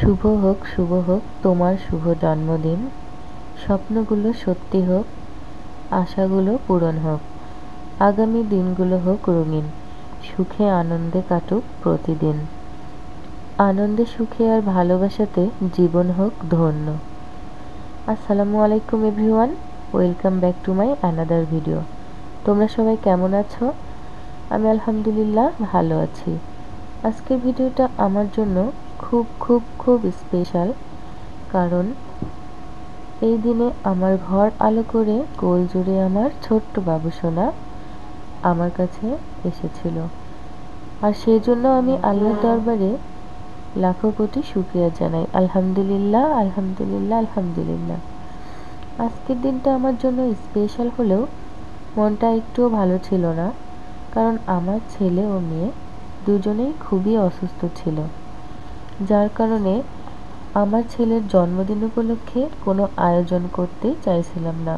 শুভ হোক তোমার শুভ জন্মদিন। স্বপ্নগুলো সত্যি হোক, আশাগুলো পূরণ হোক। আগামী দিনগুলো হোক রঙিন, সুখে আনন্দে কাটুক প্রতিদিন। আনন্দে সুখে আর ভালোবাসাতে জীবন হোক ধন্য। আসসালামু আলাইকুম everyone, welcome back to my another video. তোমরা সবাই কেমন আছো? আমি আলহামদুলিল্লাহ ভালো আছি। আজকের ভিডিওটা আমার জন্য খুব খুব খুব স্পেশাল, কারণ এই দিনে আমার ঘর আলো করে কোল জুড়ে আমার ছোট্ট বাবুসোনা আমার কাছে এসেছিল। আর সেই জন্য আমি আল্লাহর দরবারে লাখো কোটি শুকরিয়া জানাই। আলহামদুলিল্লাহ, আলহামদুলিল্লাহ, আলহামদুলিল্লাহ। আজকের দিনটা আমার জন্য স্পেশাল হলেও মনটা একটুও ভালো ছিল না, কারণ আমার ছেলে ও মেয়ে দুজনেই খুবই অসুস্থ ছিল, যার কারণে আমার ছেলের জন্মদিন উপলক্ষে কোনো আয়োজন করতে চাইছিলাম না।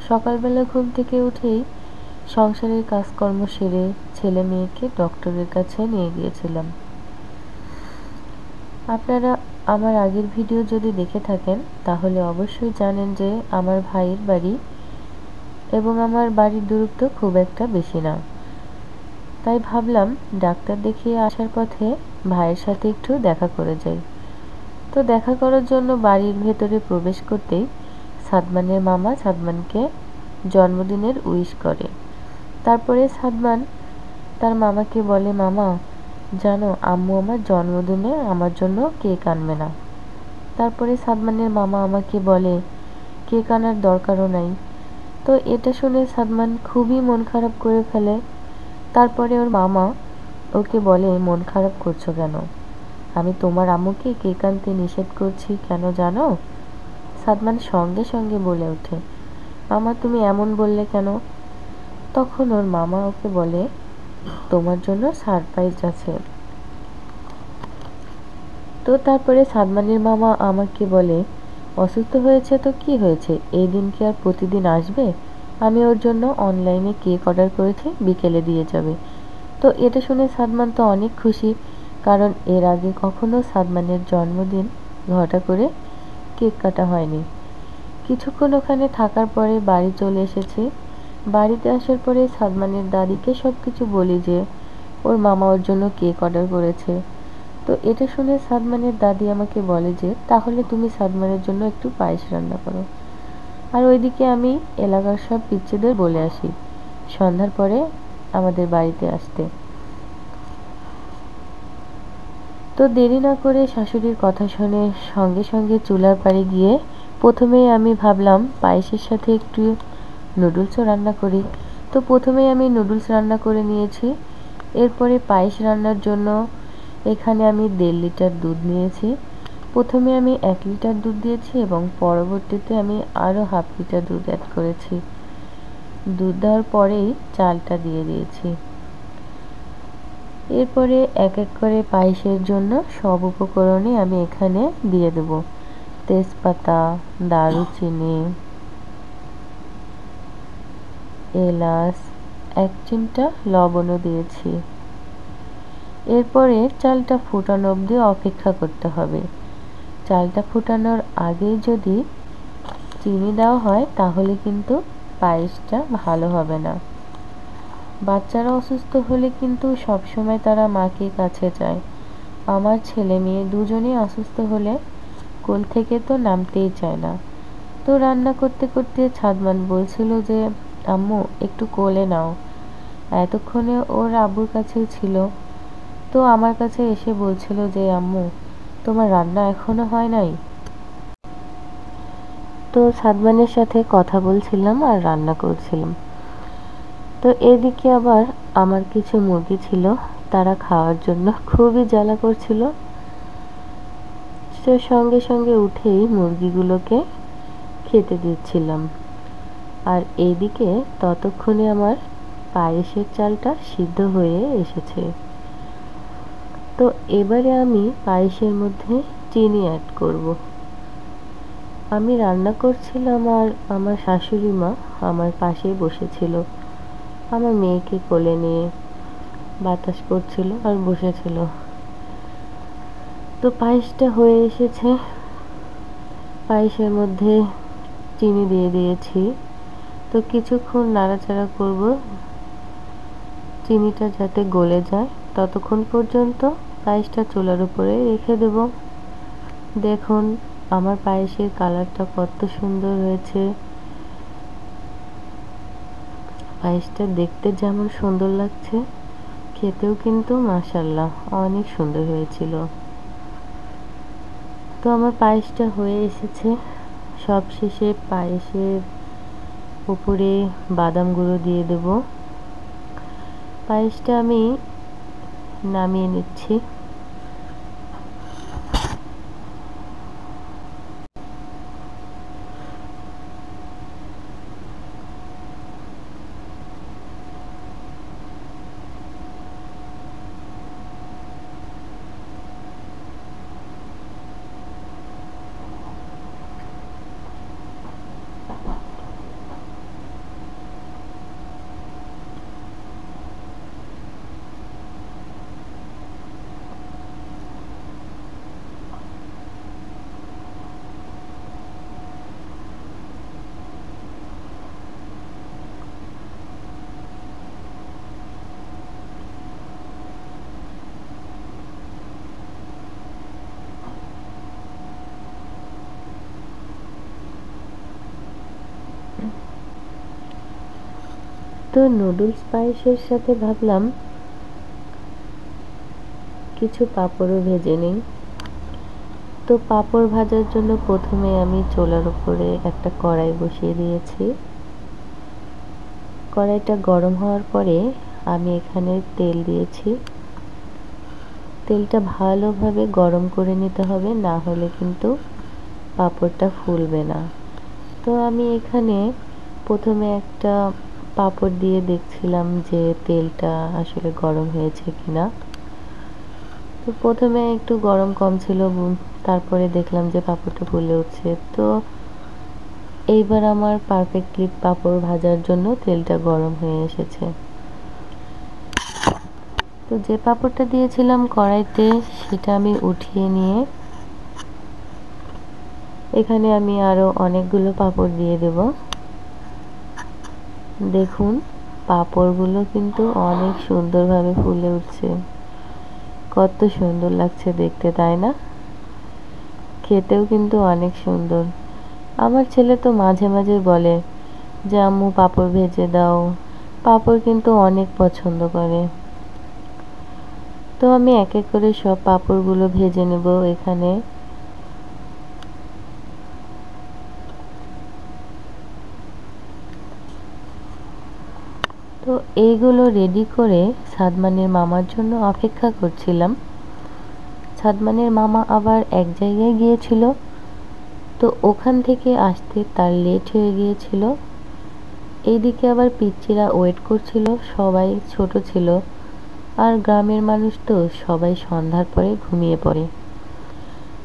সকালবেলা ঘুম থেকে উঠেই সংসারের কাজকর্ম সেরে ছেলে মেয়েকে ডক্টরের কাছে নিয়ে গিয়েছিলাম। আপনারা আমার আগের ভিডিও যদি দেখে থাকেন তাহলে অবশ্যই জানেন যে আমার ভাইয়ের বাড়ি এবং আমার বাড়ির দূরত্ব খুব একটা বেশি না। তাই ভাবলাম ডাক্তার দেখিয়ে আসার পথে ভাইয়ের সাথে একটু দেখা করে যাই। তো দেখা করার জন্য বাড়ির ভেতরে প্রবেশ করতেই সাদমানের মামা সাদমানকে জন্মদিনের উইশ করে। তারপরে সাদমান তার মামাকে বলে, মামা জানো আম্মু আমার জন্মদিনে আমার জন্য কেক আনবে না। তারপরে সাদমানের মামা আমাকে বলে, কেক আনার দরকারও নাই। তো এটা শুনে সাদমান খুবই মন খারাপ করে ফেলে। তারপরে ওর মামা ওকে বলে, মন খারাপ করছো কেন? আমি তোমার আম্মুকে কেক আনতে নিষেধ করছি কেন জানো? সাদমান সঙ্গে সঙ্গে বলে ওঠে, মামা তুমি এমন বললে কেন? তখন ওর মামা ওকে বলে, তোমার জন্য সারপ্রাইজ আছে। তো তারপরে সাদমানের মামা আমাকে বলে, অসুস্থ হয়েছে তো কি হয়েছে, এই দিন কি আর প্রতিদিন আসবে? আমি ওর জন্য অনলাইনে কেক অর্ডার করেছি, বিকেলে দিয়ে যাবে। তো এটা শুনে সাদমান তো অনেক খুশি, কারণ এর আগে কখনো সাদমানের জন্মদিন ঘটা করে কেক কাটা হয়নি। কিছুক্ষণ ওখানে থাকার পরে বাড়ি চলে এসেছি। বাড়িতে আসার পরে সাদমানের দাদিকে সব কিছু বলি যে ওর মামা ওর জন্য কেক অর্ডার করেছে। তো এটা শুনে সাদমানের দাদি আমাকে বলে যে তাহলে তুমি সাদমানের জন্য একটু পায়েস রান্না করো। আর ওইদিকে আমি এলাকার সব পিচ্চিদের বলে আসি সন্ধ্যার পরে আমাদের বাড়িতে আসতে। তো দেরি না করে শাশুড়ির কথা শুনে সঙ্গে সঙ্গে চুলার পাড়ে গিয়ে প্রথমেই আমি ভাবলাম পায়েসের সাথে একটু নুডলসও রান্না করি। তো প্রথমেই আমি নুডলস রান্না করে নিয়েছি। এরপরে পায়েস রান্নার জন্য এখানে আমি 1.5 লিটার দুধ নিয়েছি। প্রথমে আমি 1 লিটার দুধ দিয়েছি এবং পরবর্তীতে আমি আরও 1/2 লিটার দুধ অ্যাড করেছি। দুধ দেওয়ার পরেই চালটা দিয়ে দিয়েছি। এরপরে এক এক করে পায়েসের জন্য সব উপকরণই আমি এখানে দিয়ে দেব। তেজপাতা, দারুচিনি, এলাচ, 1 চিমটা লবণও দিয়েছি। এরপরে চালটা ফোটানো অবধি অপেক্ষা করতে হবে। চালটা ফোটানোর আগেই যদি চিনি দেওয়া হয় তাহলে কিন্তু পায়েসটা ভালো হবে না। বাচ্চারা অসুস্থ হলে কিন্তু সবসময় তারা মাকে কাছে চায়। আমার ছেলে মেয়ে দুজনেই অসুস্থ হলে কোল থেকে তো নামতেই চায় না। তো রান্না করতে করতে সাদমান বলছিল যে আম্মু একটু কোলে নাও। এতক্ষণে ওর আব্বুর কাছেই ছিল। তো আমার কাছে এসে বলছিল যে আম্মু তোমার রান্না এখনো হয় নাই। তো সাদমানের সাথে কথা বলছিলাম আর রান্না করছিলাম। তো এদিকে আবার আমার কিছু মুরগি ছিল, তারা খাওয়ার জন্য খুবই জ্বালা করছিল। তো সঙ্গে সঙ্গে উঠেই মুরগিগুলোকে খেতে দিচ্ছিলাম। আর এইদিকে ততক্ষণে আমার পায়েসের চালটা সিদ্ধ হয়ে এসেছে। তো এবারে আমি পায়েসের মধ্যে চিনি অ্যাড করব। আমি রান্না করছিলাম আর আমার শাশুড়ি মা আমার পাশেই বসেছিল, আমার মেয়েকে কোলে নিয়ে বাতাস করছিল আর বসেছিল। তো পায়েসটা হয়ে এসেছে, পায়েসের মধ্যে চিনি দিয়ে দিয়েছি। তো কিছুক্ষণ নাড়াচাড়া করব চিনিটা যাতে গলে যায়, ততক্ষণ পর্যন্ত পায়েসটা চুলার উপরে রেখে দেব। দেখুন আমার পায়েসের কালারটা কত সুন্দর হয়েছে। পায়েসটা দেখতে যেমন সুন্দর লাগছে, খেতেও কিন্তু মাশাআল্লাহ অনেক সুন্দর হয়েছিল। তো আমার পায়েসটা হয়ে এসেছে। সবশেষে পায়েসের উপরে বাদাম গুঁড়ো দিয়ে দেব। পায়েসটা আমি নামিয়ে নিচ্ছি। তো নুডলস পায়েসের সাথে ভাবলাম কিছু পাঁপড়ও ভেজে নিই। তো পাঁপড় ভাজার জন্য প্রথমে আমি চুলার উপরে একটা কড়াই বসিয়ে দিয়েছি। কড়াইটা গরম হওয়ার পরে আমি এখানে তেল দিয়েছি। তেলটা ভালোভাবে গরম করে নিতে হবে, না হলে কিন্তু পাঁপড়টা ফুলবে না। তো আমি এখানে প্রথমে একটা পাঁপড় দিয়ে দেখছিলাম যে তেলটা আসলে গরম হয়েছে কিনা। তো প্রথমে একটু গরম কম ছিল, তারপরে দেখলাম যে পাঁপড়টা ফুলে উঠছে। তো এইবার আমার পারফেক্টলি পাঁপড় ভাজার জন্য তেলটা গরম হয়ে এসেছে। তো যে পাঁপড়টা দিয়েছিলাম কড়াইতে সেটা আমি উঠিয়ে নিয়ে এখানে আমি আরো অনেকগুলো পাঁপড় দিয়ে দেব। দেখুন পাঁপড়গুলো কিন্তু অনেক সুন্দরভাবে ফুলে উঠছে, কত সুন্দর লাগছে দেখতে, তাই না? খেতেও কিন্তু অনেক সুন্দর। আমার ছেলে তো মাঝে মাঝে বলে যে আম্মু পাঁপড় ভেজে দাও, পাঁপড় কিন্তু অনেক পছন্দ করে। তো আমি এক এক করে সব পাঁপড়গুলো ভেজে নেব এখানে। তো এইগুলো রেডি করে সাদমানের মামার জন্য অপেক্ষা করছিলাম। সাদমানের মামা আবার এক জায়গায় গিয়েছিল, তো ওখান থেকে আসতে তার লেট হয়ে গিয়েছিল। এইদিকে আবার পিচ্চিরা ওয়েট করছিল, সবাই ছোট ছিল আর গ্রামের মানুষ তো সবাই সন্ধ্যার পরে ঘুমিয়ে পড়ে।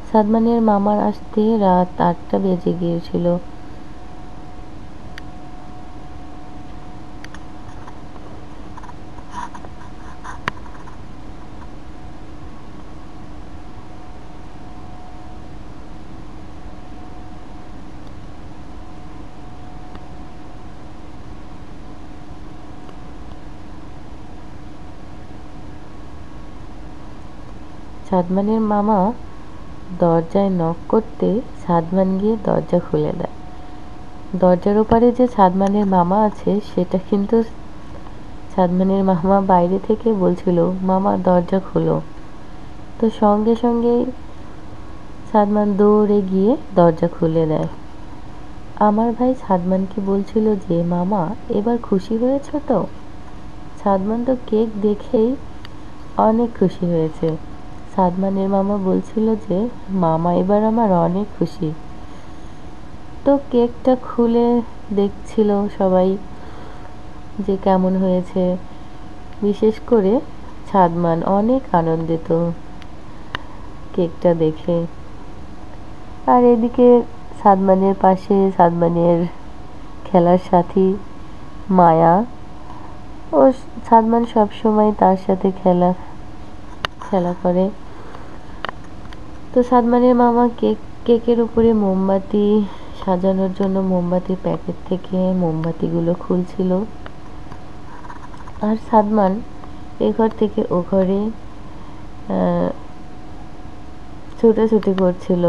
সাদমানের মামার আসতে রাত 8টা বেজে গিয়েছিল। সাদমানের মামা দরজায় নক করতে সাদমান গিয়ে দরজা খুলে দেয়। দরজার ওপারে যে সাদমানের মামা আছে সেটা কিন্তু সাদমানের মামা বাইরে থেকে বলছিল মামা দরজা খোলো। তো সঙ্গে সঙ্গেই সাদমান দৌড়ে গিয়ে দরজা খুলে দেয়। আমার ভাই সাদমানকে বলছিল যে মামা এবার খুশি হয়েছ তো? সাদমান তো কেক দেখেই অনেক খুশি হয়েছে। সাদমানের মামা বলছিল যে মামা এবার আমার অনেক খুশি। তো কেকটা খুলে দেখছিল সবাই যে কেমন হয়েছে। বিশেষ করে সাদমান অনেক আনন্দিত কেকটা দেখে। আর এদিকে সাদমানের পাশে সাদমানের খেলার সাথী মায়া, ও সাদমান সবসময় তার সাথে খেলা করে। তো সাদমানের মামা কেকের উপরে মোমবাতি সাজানোর জন্য মোমবাতির প্যাকেট থেকে মোমবাতিগুলো খুলছিল, আর সাদমান এ ঘর থেকে ও ঘরে ছুটোছুটি করছিল।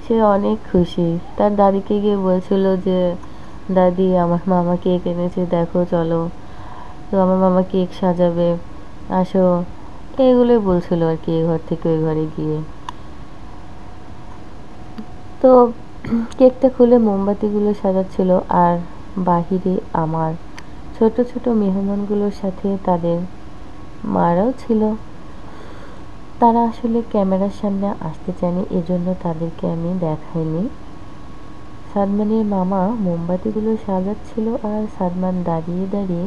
সে অনেক খুশি, তার দাদিকে গিয়ে বলছিল যে দাদি আমার মামা কেক এনেছে, দেখো চলো, তো আমার মামা কেক সাজাবে, আসো, এগুলোই বলছিল আর কি, এ ঘর থেকে ওই ঘরে গিয়ে। তো কেকটা খুলে মোমবাতিগুলো সাজাচ্ছিল, আর বাহিরে আমার ছোট ছোট মেহমানগুলোর সাথে তাদের মারাও ছিল। তারা আসলে ক্যামেরার সামনে আসতে চায়নি, এজন্য তাদেরকে আমি দেখাইনি। সাদমানের মামা মোমবাতিগুলো সাজাচ্ছিল, আর সাদমান দাঁড়িয়ে দাঁড়িয়ে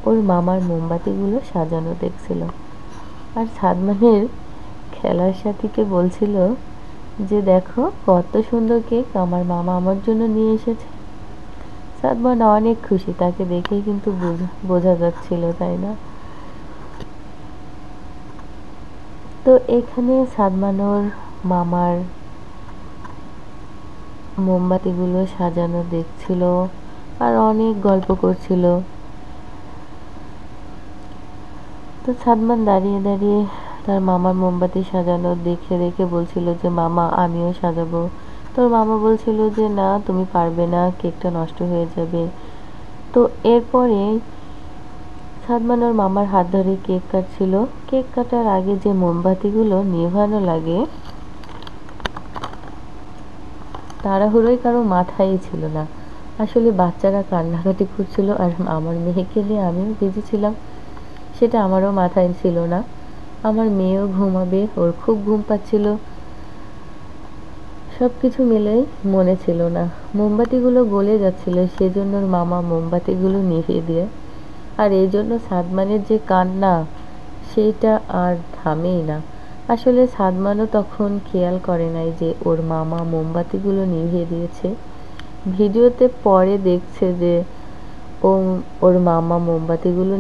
ওর মামার মোমবাতিগুলো সাজানো দেখছিল। আর সাদমানের খেলার সাথীকে বলছিল যে দেখো কত সুন্দর কেক আমার মামা আমার জন্য নিয়ে এসেছে। সাদমান অনেক খুশি, তাকে দেখেই কিন্তু বোঝা যাচ্ছিল, তাই না? তো এখানে সাদমান ওর মামার মোমবাতিগুলো সাজানো দেখছিল আর অনেক গল্প করছিল। তো সাদমান দাঁড়িয়ে দাঁড়িয়ে তার মামার মোমবাতি সাজানো দেখে দেখে বলছিল যে মামা আমিও সাজাবো। তোর মামা বলছিল যে না তুমি পারবে না, কেকটা নষ্ট হয়ে যাবে। তো এরপরে সাদমান ওর মামার হাত ধরে কেক কাটছিল। কেক কাটার আগে যে মোমবাতিগুলো নেভানো লাগে তাড়াহুড়োই কারো মাথায় ছিল না। আসলে বাচ্চারা কান্নাকাটি করছিল, আর আমার মেয়েকে নিয়ে আমিও ভিজেছিলাম, সেটা আমারও মাথায় ছিল না। আমার মেয়েও ঘুমাবে, ওর খুব ঘুম পাচ্ছিল, সব কিছু মিলে মনে ছিল না। মোমবাতিগুলো গলে যাচ্ছিল, সেজন্য ওর মামা মোমবাতিগুলো নিভিয়ে দিয়ে, আর এই জন্য সাদমানের যে কান্না সেইটা আর থামেই না। আসলে সাদমানও তখন খেয়াল করে নাই যে ওর মামা মোমবাতিগুলো নিভিয়ে দিয়েছে। ভিডিওতে পরে দেখছে যে ও ওর মামা মোমবাতিগুলো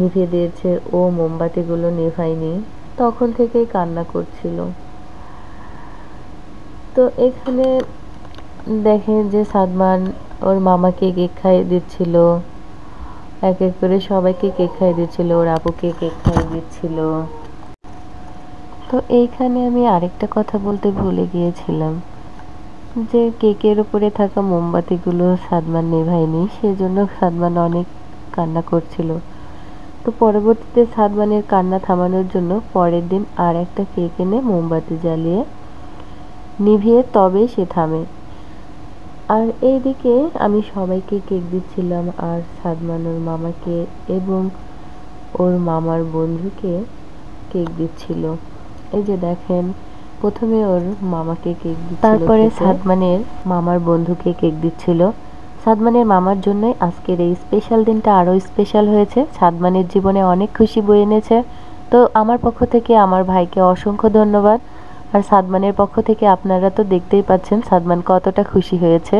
নিভিয়ে দিয়েছে, ও মোমবাতিগুলো নেভায়নি, তখন থেকেই কান্না করছিল। তো এখানে দেখেন যে সাদমান ওর মামাকে কেক খাইয়ে দিচ্ছিল, এক এক করে সবাইকে কেক খাইয়ে দিচ্ছিল, ওর আপুকে কেক খাইয়ে দিচ্ছিল। তো এইখানে আমি আরেকটা কথা বলতে ভুলে গিয়েছিলাম, যে কেকের উপরে থাকা মোমবাতিগুলো সাদমান নেভায়নি, সেজন্য সাদমান অনেক কান্না করছিল। তো পরবর্তীতে সাদমানের কান্না থামানোর জন্য পরের দিন আর একটা কেক এনে মোমবাতি জ্বালিয়ে নিভিয়ে তবেই সে থামে। আর এইদিকে আমি সবাইকে কেক দিচ্ছিলাম, আর সাদমান ওর মামাকে এবং ওর মামার বন্ধুকে কেক দিচ্ছিল। এই যে দেখেন, প্রথমে ওর মামাকে কেক দিচ্ছিল, তারপরে সাদমানের মামার বন্ধুকে কেক দিচ্ছিল। সাদমানের মামার জন্যই আজকের এই স্পেশাল দিনটা আরও স্পেশাল হয়েছে, সাদমানের জীবনে অনেক খুশি বয়ে এনেছে। তো আমার পক্ষ থেকে আমার ভাইকে অসংখ্য ধন্যবাদ। আর সাদমানের পক্ষ থেকে আপনারা তো দেখতেই পাচ্ছেন সাদমান কতটা খুশি হয়েছে।